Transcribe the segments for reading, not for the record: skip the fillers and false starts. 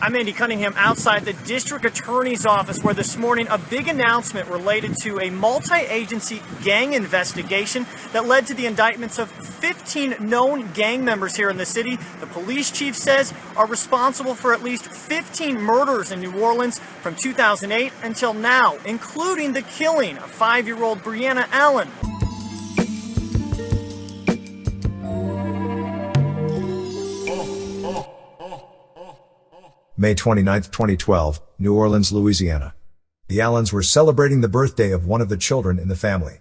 I'm Andy Cunningham outside the district attorney's office where this morning a big announcement related to a multi-agency gang investigation that led to the indictments of 15 known gang members here in the city. The police chief says are responsible for at least 15 murders in New Orleans from 2008 until now, including the killing of 5-year-old Briana Allen. May 29, 2012, New Orleans, Louisiana. The Allens were celebrating the birthday of one of the children in the family.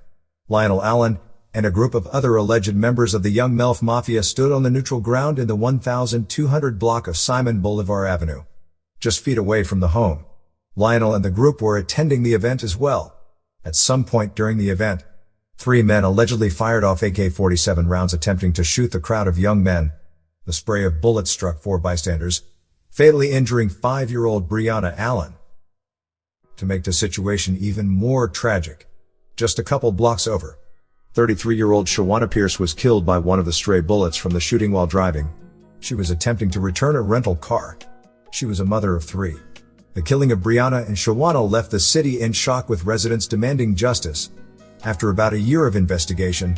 Lionel Allen and a group of other alleged members of the Young Melf Mafia stood on the neutral ground in the 1200 block of Simon Bolivar Avenue, just feet away from the home. Lionel and the group were attending the event as well. At some point during the event, 3 men allegedly fired off AK-47 rounds attempting to shoot the crowd of young men. The spray of bullets struck 4 bystanders, fatally injuring 5-year-old Briana Allen. To make the situation even more tragic, just a couple blocks over, 33-year-old Shawanna Pierce was killed by one of the stray bullets from the shooting while driving. She was attempting to return a rental car. She was a mother of 3. The killing of Briana and Shawanna left the city in shock, with residents demanding justice. After about a year of investigation,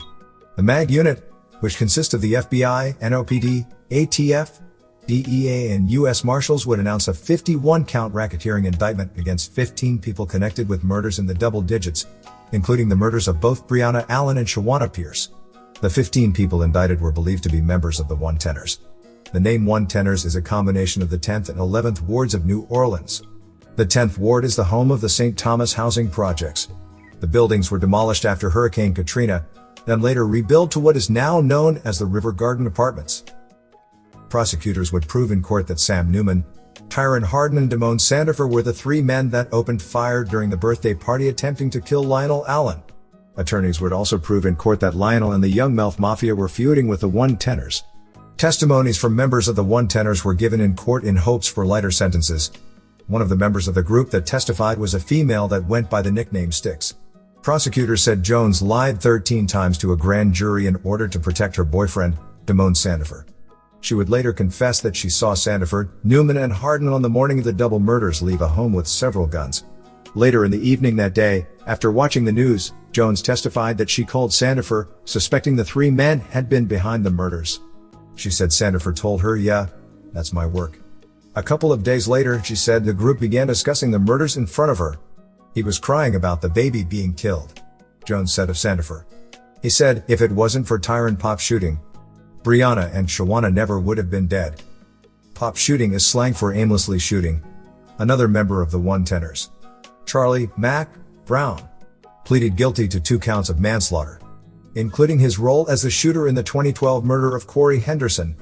the MAG unit, which consists of the FBI, NOPD, ATF, DEA and U.S. Marshals, would announce a 51-count racketeering indictment against 15 people connected with murders in the double digits, including the murders of both Briana Allen and Shawanna Pierce. The 15 people indicted were believed to be members of the One Tenors. The name One Tenors is a combination of the 10th and 11th wards of New Orleans. The 10th ward is the home of the St. Thomas housing projects. The buildings were demolished after Hurricane Katrina, then later rebuilt to what is now known as the River Garden Apartments. Prosecutors would prove in court that Sam Newman, Tyron Harden and Damone Sandifer were the 3 men that opened fire during the birthday party attempting to kill Lionel Allen. Attorneys would also prove in court that Lionel and the Young Melf Mafia were feuding with the One Tenors. Testimonies from members of the One Tenors were given in court in hopes for lighter sentences. One of the members of the group that testified was a female that went by the nickname Styx. Prosecutors said Jones lied 13 times to a grand jury in order to protect her boyfriend, Damone Sandifer. She would later confess that she saw Sandifer, Newman and Harden on the morning of the double murders leave a home with several guns. Later in the evening that day, after watching the news, Jones testified that she called Sandifer, suspecting the 3 men had been behind the murders. She said Sandifer told her, "Yeah, that's my work." A couple of days later, she said the group began discussing the murders in front of her. "He was crying about the baby being killed," Jones said of Sandifer. He said, "If it wasn't for Tyron Pop shooting, Briana and Shawanna never would have been dead." Pop shooting is slang for aimlessly shooting. Another member of the One Tenors, Charlie Mac Brown, pleaded guilty to 2 counts of manslaughter, including his role as the shooter in the 2012 murder of Corey Henderson.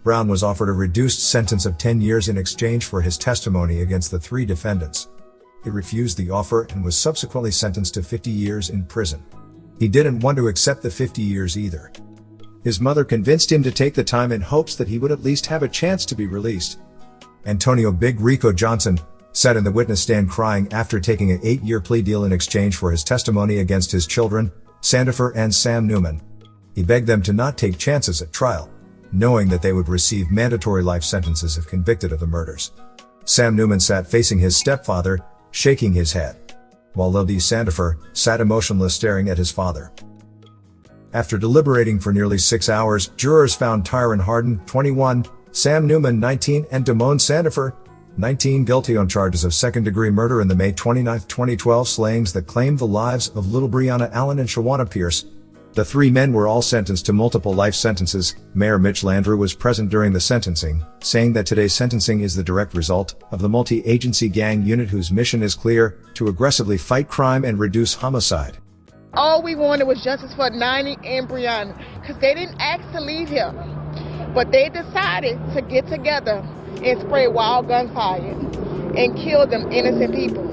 Brown was offered a reduced sentence of 10 years in exchange for his testimony against the 3 defendants. He refused the offer and was subsequently sentenced to 50 years in prison. He didn't want to accept the 50 years either. His mother convinced him to take the time in hopes that he would at least have a chance to be released. Antonio Big Rico Johnson sat in the witness stand crying after taking an 8-year plea deal in exchange for his testimony against his children, Sandifer and Sam Newman. He begged them to not take chances at trial, knowing that they would receive mandatory life sentences if convicted of the murders. Sam Newman sat facing his stepfather, shaking his head, while Lil D. Sandifer sat emotionless staring at his father. After deliberating for nearly 6 hours, jurors found Tyron Harden, 21, Sam Newman, 19, and Damone Sandifer, 19, guilty on charges of second-degree murder in the May 29, 2012 slayings that claimed the lives of little Briana Allen and Shawanna Pierce. The 3 men were all sentenced to multiple life sentences. Mayor Mitch Landrieu was present during the sentencing, saying that today's sentencing is the direct result of the multi-agency gang unit whose mission is clear: to aggressively fight crime and reduce homicide. All we wanted was justice for 90 and Briana, because they didn't ask to leave here, but they decided to get together and spray wild gunfire and kill them innocent people.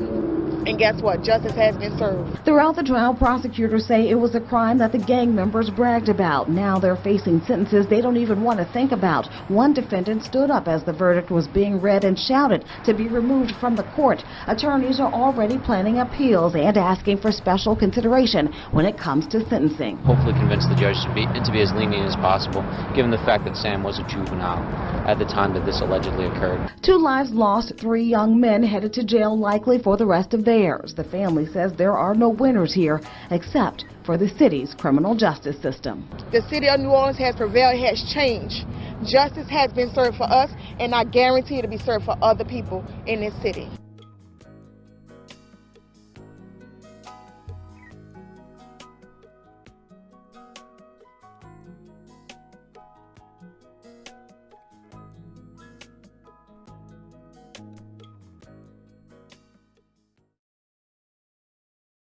And guess what? Justice has been served. Throughout the trial, prosecutors say it was a crime that the gang members bragged about. Now they're facing sentences they don't even want to think about. One defendant stood up as the verdict was being read and shouted to be removed from the court. Attorneys are already planning appeals and asking for special consideration when it comes to sentencing. Hopefully convince the judge to be as lenient as possible, given the fact that Sam was a juvenile at the time that this allegedly occurred. 2 lives lost, 3 young men headed to jail, likely for the rest of theirs. The family says there are no winners here except for the city's criminal justice system. The city of New Orleans has prevailed, has changed. Justice has been served for us, and I guarantee it to be served for other people in this city.